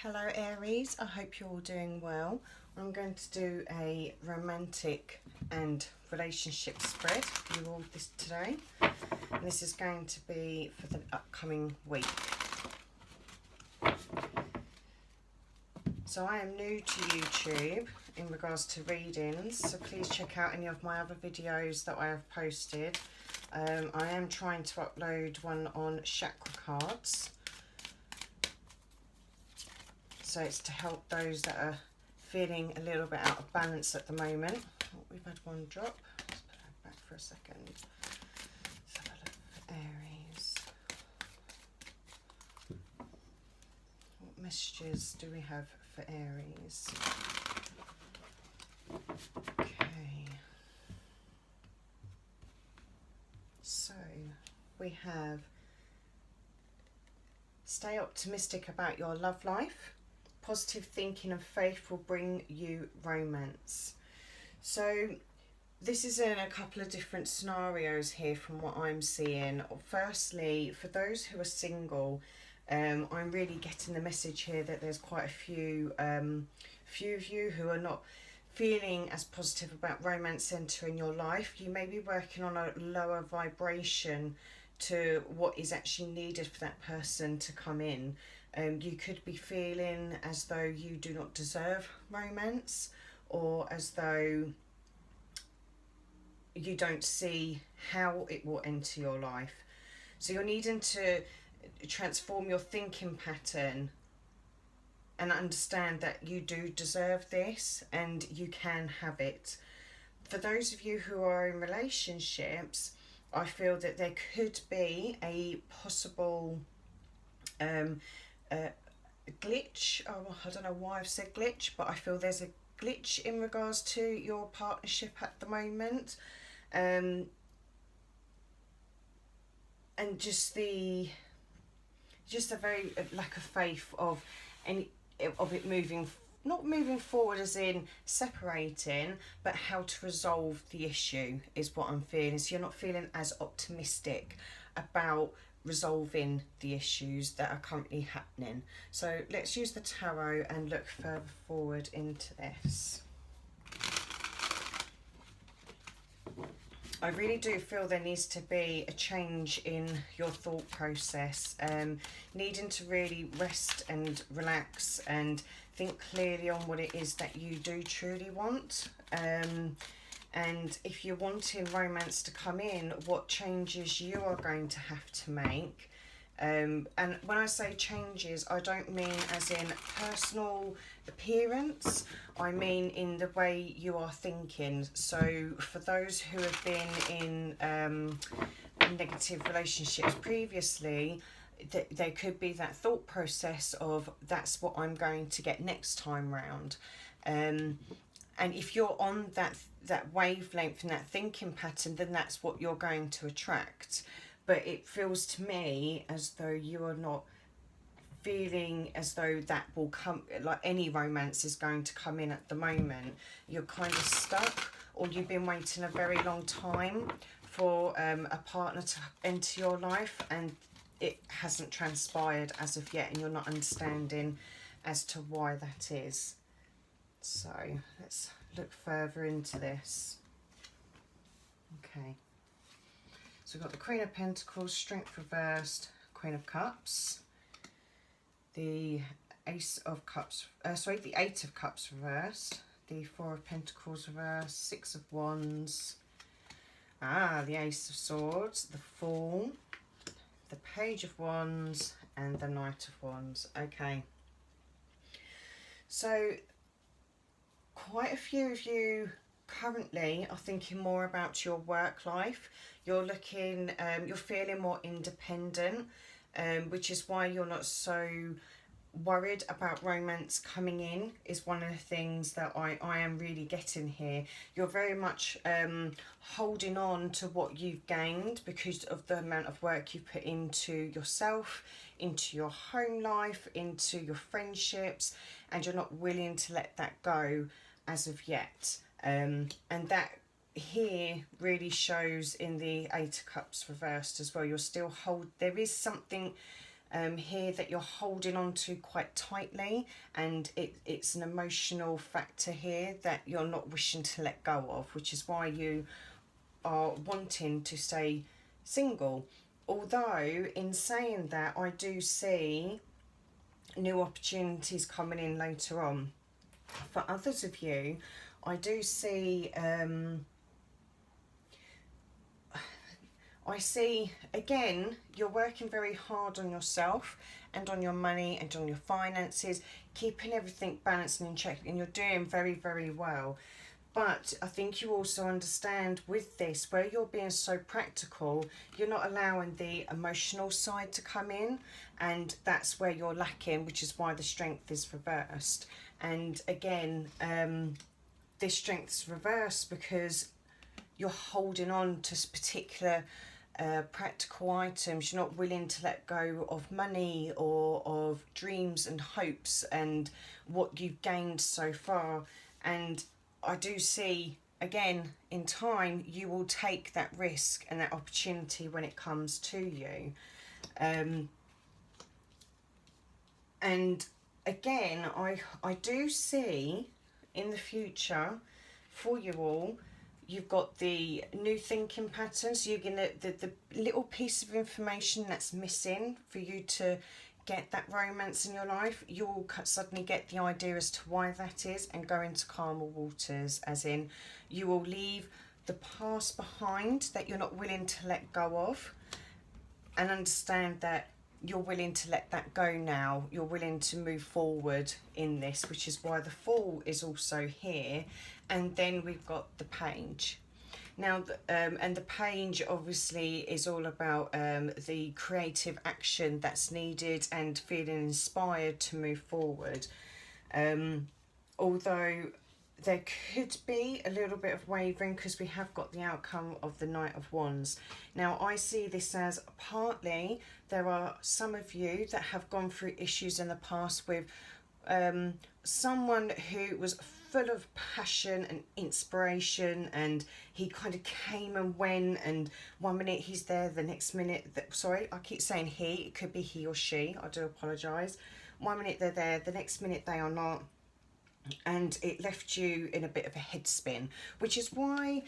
Hello Aries, I hope you're all doing well. I'm going to do a romantic and relationship spread for you all today. And this is going to be for the upcoming week. So I am new to YouTube in regards to readings, so please check out any of my other videos that I have posted. I am trying to upload one on chakra cards. So it's to help those that are feeling a little bit out of balance at the moment. Oh, we've had one drop. Let's put that back for a second. Let's have a look for Aries. What messages do we have for Aries? Okay. So we have stay optimistic about your love life. Positive thinking and faith will bring you romance. So this is in a couple of different scenarios here from what I'm seeing. Firstly, for those who are single, I'm really getting the message here that there's quite a few of you who are not feeling as positive about romance entering your life. You may be working on a lower vibration to what is actually needed for that person to come in. You could be feeling as though you do not deserve romance, or as though you don't see how it will enter your life. So you're needing to transform your thinking pattern and understand that you do deserve this and you can have it. For those of you who are in relationships, I feel that there could be a possible glitch. Oh, I don't know why I've said glitch, but I feel there's a glitch in regards to your partnership at the moment. And just a very lack of faith of it not moving forward as in separating, but how to resolve the issue is what I'm feeling. So you're not feeling as optimistic about resolving the issues that are currently happening. So let's use the tarot and look further forward into this. I really do feel there needs to be a change in your thought process, needing to really rest and relax and think clearly on what it is that you do truly want. And if you're wanting romance to come in, what changes you are going to have to make. And when I say changes, I don't mean as in personal appearance, I mean in the way you are thinking. So for those who have been in negative relationships previously, there could be that thought process of that's what I'm going to get next time round. And if you're on that wavelength and that thinking pattern, then that's what you're going to attract. But it feels to me as though you are not feeling as though that will come, like any romance is going to come in at the moment. You're kind of stuck, or you've been waiting a very long time for a partner to enter your life, and it hasn't transpired as of yet, and you're not understanding as to why that is. So let's look further into this. Okay. So we've got the Queen of Pentacles, Strength reversed, Queen of Cups, the Ace of Cups, the Eight of Cups reversed, the Four of Pentacles reversed, Six of Wands, the Ace of Swords, the Fool, the Page of Wands, and the Knight of Wands. Okay. So quite a few of you currently are thinking more about your work life. You're looking, you're feeling more independent, which is why you're not so worried about romance coming in, is one of the things that I am really getting here. You're very much holding on to what you've gained because of the amount of work you put into yourself, into your home life, into your friendships, and you're not willing to let that go as of yet. And that here really shows in the Eight of Cups reversed as well. You're still there is something here that you're holding on to quite tightly, and it's an emotional factor here that you're not wishing to let go of, which is why you are wanting to stay single. Although in saying that, I do see new opportunities coming in later on. For others of you, I do see I see, again, you're working very hard on yourself and on your money and on your finances, keeping everything balanced and in check, and you're doing very, very well. But I think you also understand with this, where you're being so practical, you're not allowing the emotional side to come in, and that's where you're lacking, which is why the strength is reversed. And again, this strength's reversed because you're holding on to particular practical items. You're not willing to let go of money or of dreams and hopes and what you've gained so far. And I do see, again, in time, you will take that risk and that opportunity when it comes to you. And again, I do see in the future for you all, you've got the new thinking patterns. You're gonna the little piece of information that's missing for you to get that romance in your life. You'll suddenly get the idea as to why that is, and go into calmer waters. As in, you will leave the past behind that you're not willing to let go of, and understand that you're willing to let that go now. You're willing to move forward in this, which is why the Fool is also here. And then we've got the Page. Now, and the Page obviously is all about the creative action that's needed and feeling inspired to move forward. Although there could be a little bit of wavering because we have got the outcome of the Knight of Wands. Now, I see this as partly there are some of you that have gone through issues in the past with someone who was full of passion and inspiration, and he kind of came and went, and one minute he's there, the next minute, sorry, I keep saying he, it could be he or she, I do apologise. One minute they're there, the next minute they are not, and it left you in a bit of a head spin, which is why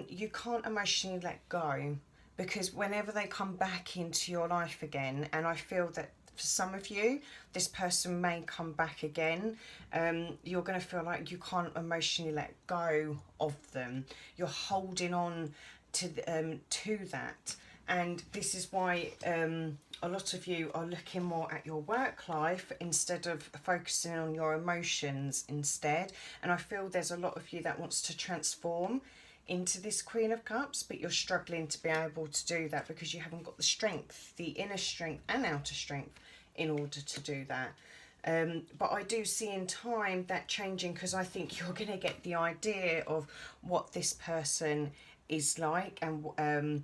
you can't emotionally let go, because whenever they come back into your life again, and I feel that for some of you, this person may come back again, you're going to feel like you can't emotionally let go of them. You're holding on to that. And this is why a lot of you are looking more at your work life instead of focusing on your emotions instead. And I feel there's a lot of you that wants to transform into this Queen of Cups, but you're struggling to be able to do that because you haven't got the strength, the inner strength and outer strength in order to do that. But I do see in time that changing, because I think you're going to get the idea of what this person is like, and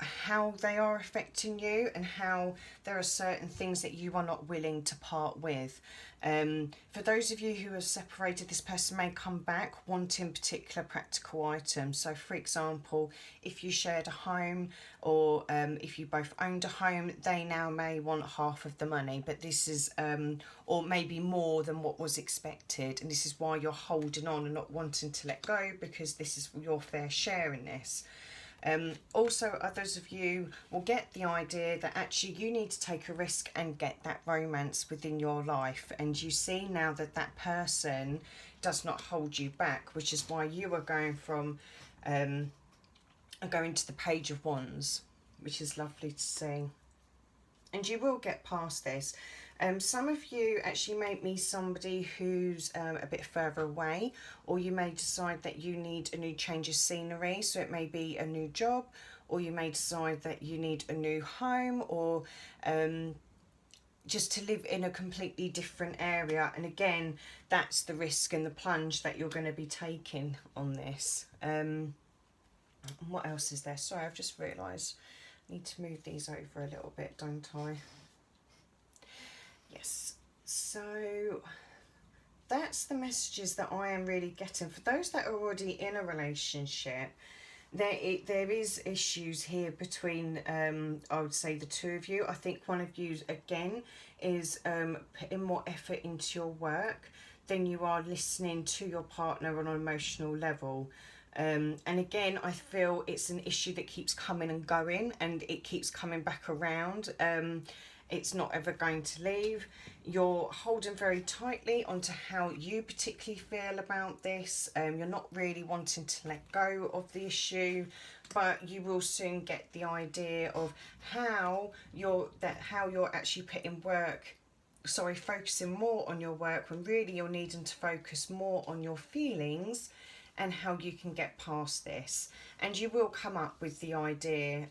how they are affecting you, and how there are certain things that you are not willing to part with. For those of you who are separated, this person may come back wanting particular practical items. So for example, if you shared a home, or if you both owned a home, they now may want half of the money, but this is or maybe more than what was expected, and this is why you're holding on and not wanting to let go, because this is your fair share in this. Also, others of you will get the idea that actually you need to take a risk and get that romance within your life, and you see now that that person does not hold you back, which is why you are going from going to the Page of Wands, which is lovely to see. And you will get past this. Some of you actually may meet somebody who's a bit further away, or you may decide that you need a new change of scenery. So it may be a new job, or you may decide that you need a new home, or just to live in a completely different area. And again, that's the risk and the plunge that you're going to be taking on this. What else is there? Sorry, I've just realised I need to move these over a little bit, don't I? Yes, so that's the messages that I am really getting. For those that are already in a relationship, there is issues here between, I would say, the two of you. I think one of you, again, is putting more effort into your work than you are listening to your partner on an emotional level. And again, I feel it's an issue that keeps coming and going, and it keeps coming back around. It's not ever going to leave. You're holding very tightly onto how you particularly feel about this. You're not really wanting to let go of the issue, but you will soon get the idea of how you're actually putting work, focusing more on your work, when really you're needing to focus more on your feelings and how you can get past this. And you will come up with the idea.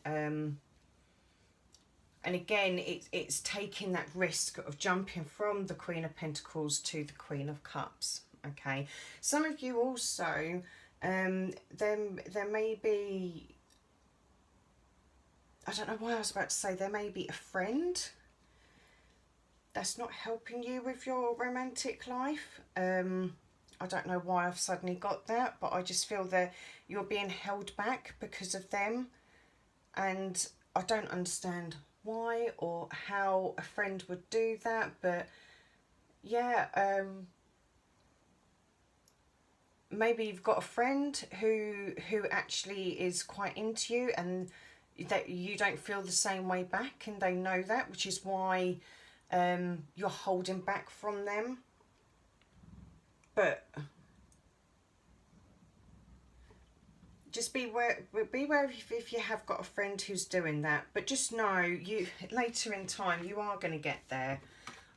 And again, it's taking that risk of jumping from the Queen of Pentacles to the Queen of Cups. Okay, some of you also, there may be, I don't know why I was about to say, there may be a friend that's not helping you with your romantic life. I don't know why I've suddenly got that, but I just feel that you're being held back because of them. And I don't understand why or how a friend would do that, but yeah, maybe you've got a friend who actually is quite into you, and that you don't feel the same way back, and they know that, which is why you're holding back from them. But just beware if you have got a friend who's doing that. But just know, you later in time you are going to get there.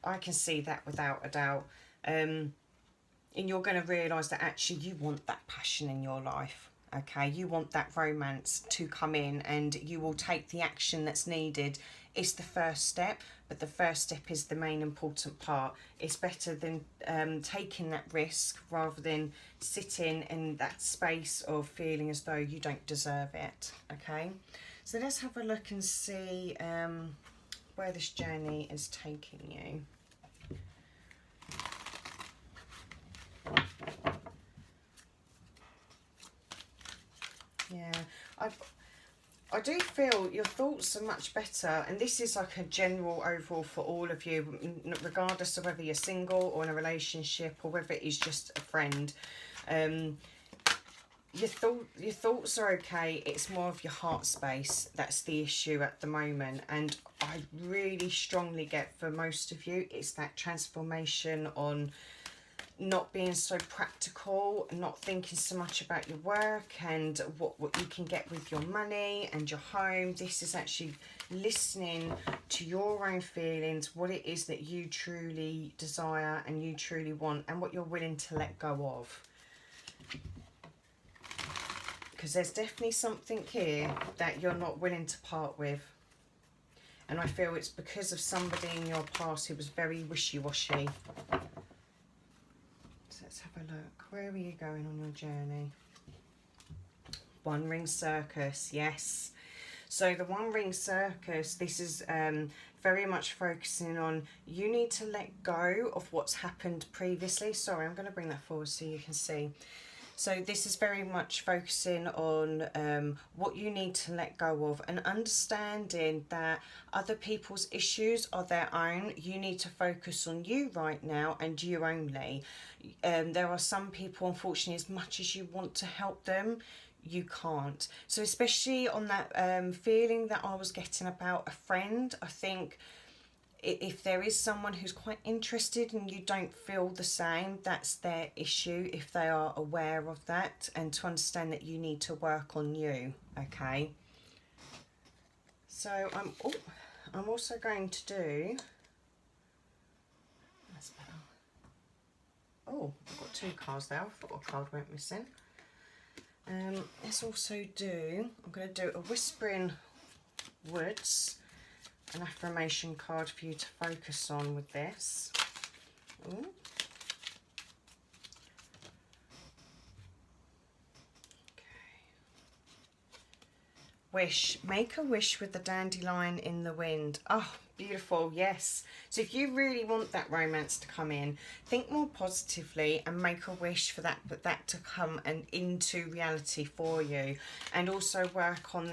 I can see that without a doubt. And you're going to realise that actually you want that passion in your life. Okay, you want that romance to come in, and you will take the action that's needed. It's the first step, but the first step is the main important part. It's better than taking that risk rather than sitting in that space of feeling as though you don't deserve it. Okay, so let's have a look and see where this journey is taking you. Yeah, I do feel your thoughts are much better, and this is like a general overall for all of you, regardless of whether you're single or in a relationship or whether it is just a friend. Your thoughts are okay. It's more of your heart space that's the issue at the moment, and I really strongly get for most of you it's that transformation on not being so practical, not thinking so much about your work and what you can get with your money and your home. This is actually listening to your own feelings, what it is that you truly desire and you truly want, and what you're willing to let go of. Because there's definitely something here that you're not willing to part with. And I feel it's because of somebody in your past who was very wishy-washy. Let's have a look. Where are you going on your journey? One Ring Circus, yes. So the One Ring Circus, this is very much focusing on you need to let go of what's happened previously. Sorry, I'm going to bring that forward so you can see. So this is very much focusing on what you need to let go of, and understanding that other people's issues are their own. You need to focus on you right now and you only. There are some people, unfortunately, as much as you want to help them, you can't. So especially on that feeling that I was getting about a friend, I think if there is someone who's quite interested and you don't feel the same, that's their issue, if they are aware of that, and to understand that you need to work on you. Okay, so I'm also going to do, that's better. Oh, I've got two cards there. I thought a card went missing. Let's also do, I'm going to do a Whispering Woods, an affirmation card for you to focus on with this. Ooh. Wish. Make a wish with the dandelion in the wind. Oh, Beautiful, yes. So if you really want that romance to come in, think more positively and make a wish for that to come and into reality for you. And also work on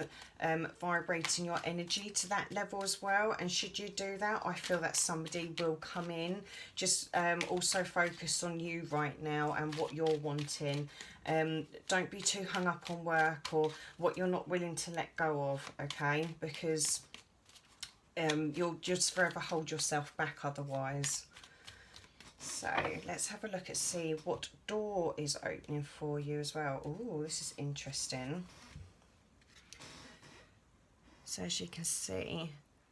vibrating your energy to that level as well. And should you do that, I feel that somebody will come in. Just also focus on you right now and what you're wanting. Don't be too hung up on work or what you're not willing to let go of, okay? Because you'll just forever hold yourself back otherwise. So let's have a look and see what door is opening for you as well. Oh, this is interesting. So as you can see,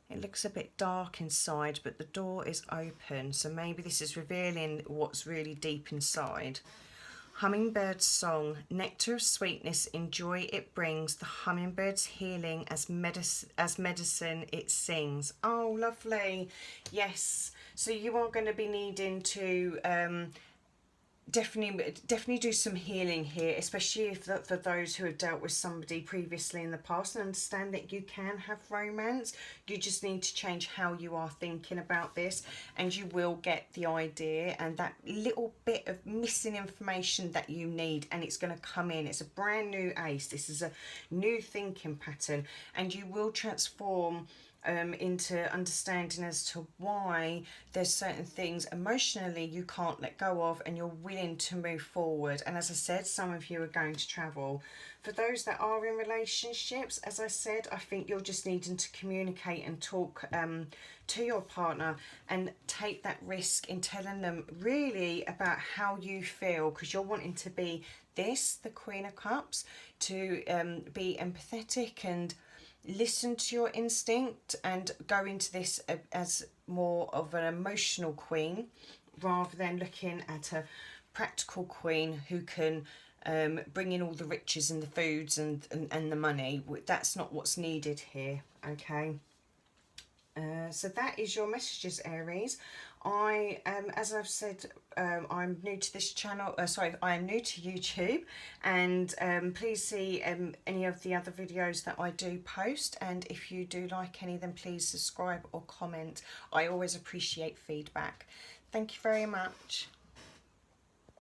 it looks a bit dark inside, but the door is open. So maybe this is revealing what's really deep inside. Hummingbird's song, nectar of sweetness, in joy it brings, the hummingbird's healing as medicine it sings. Oh, lovely. Yes. So you are going to be needing to definitely do some healing here, especially if for those who have dealt with somebody previously in the past, and understand that you can have romance. You just need to change how you are thinking about this, and you will get the idea and that little bit of missing information that you need, and it's going to come in. It's a brand new ace. This is a new thinking pattern, and you will transform into understanding as to why there's certain things emotionally you can't let go of, and you're willing to move forward. And as I said, some of you are going to travel. For those that are in relationships, as I said, I think you're just needing to communicate and talk to your partner and take that risk in telling them really about how you feel, because you're wanting to be the Queen of Cups, to be empathetic and listen to your instinct and go into this as more of an emotional queen, rather than looking at a practical queen who can bring in all the riches and the foods and the money. That's not what's needed here, okay? So that is your messages, Aries. As I've said, I'm new to this channel. I am new to YouTube, and please see any of the other videos that I do post. And if you do like any, then please subscribe or comment. I always appreciate feedback. Thank you very much.